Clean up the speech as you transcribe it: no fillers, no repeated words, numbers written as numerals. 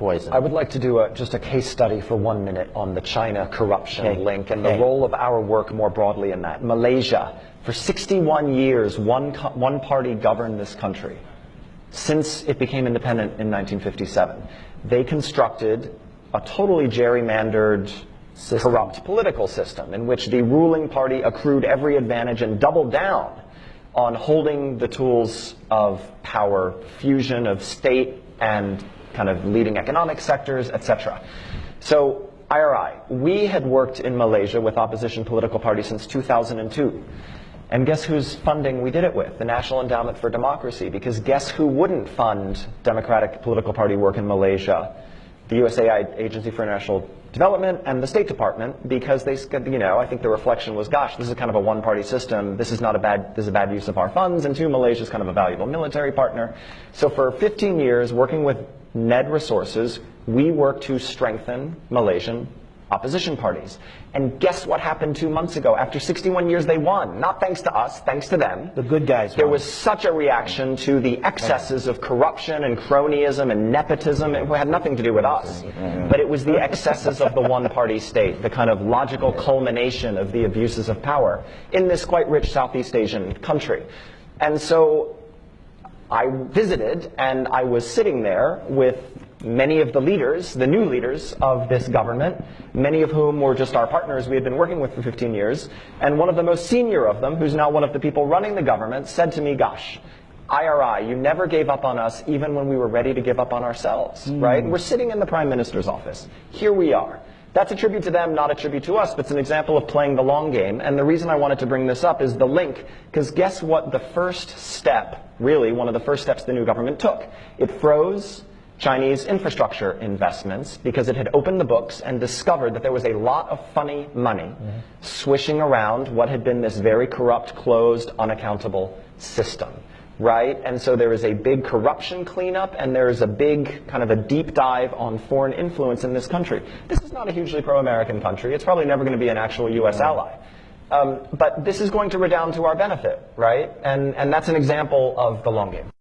poison. I would like to do just a case study for 1 minute on the China corruption link and the role of our work more broadly in that. Malaysia, for 61 years, one party governed this country. Since it became independent in 1957, they constructed a totally gerrymandered, corrupt political system in which the ruling party accrued every advantage and doubled down on holding the tools of power, fusion of state and kind of leading economic sectors, etc. So, IRI, we had worked in Malaysia with opposition political parties since 2002. And guess whose funding we did it with? The National Endowment for Democracy. Because guess who wouldn't fund democratic political party work in Malaysia? The USAID Agency for International Development and the State Department, because they, I think the reflection was, gosh, this is kind of a one-party system. This is a bad use of our funds. And two, Malaysia is kind of a valuable military partner. So for 15 years, working with NED resources, we worked to strengthen Malaysian opposition parties. And guess what happened 2 months ago? After 61 years, they won. Not thanks to us, thanks to them. The good guys won. There was such a reaction to the excesses of corruption and cronyism and nepotism. It had nothing to do with us. But it was the excesses of the one-party state, the kind of logical culmination of the abuses of power in this quite rich Southeast Asian country. And so I visited, and I was sitting there with many of the leaders, the new leaders of this government, many of whom were just our partners we had been working with for 15 years. And one of the most senior of them, who's now one of the people running the government, said to me, gosh, IRI, you never gave up on us even when we were ready to give up on ourselves, right? We're sitting in the Prime Minister's office. Here we are. That's a tribute to them, not a tribute to us, but it's an example of playing the long game. And the reason I wanted to bring this up is the link, because guess what the first step, really one of the first steps the new government took? It froze Chinese infrastructure investments because it had opened the books and discovered that there was a lot of funny money swishing around what had been this very corrupt, closed, unaccountable system, right? And so there is a big corruption cleanup and there is a big kind of a deep dive on foreign influence in this country. This is not a hugely pro-American country. It's probably never going to be an actual U.S. ally. But this is going to redound to our benefit, right? And that's an example of the long game.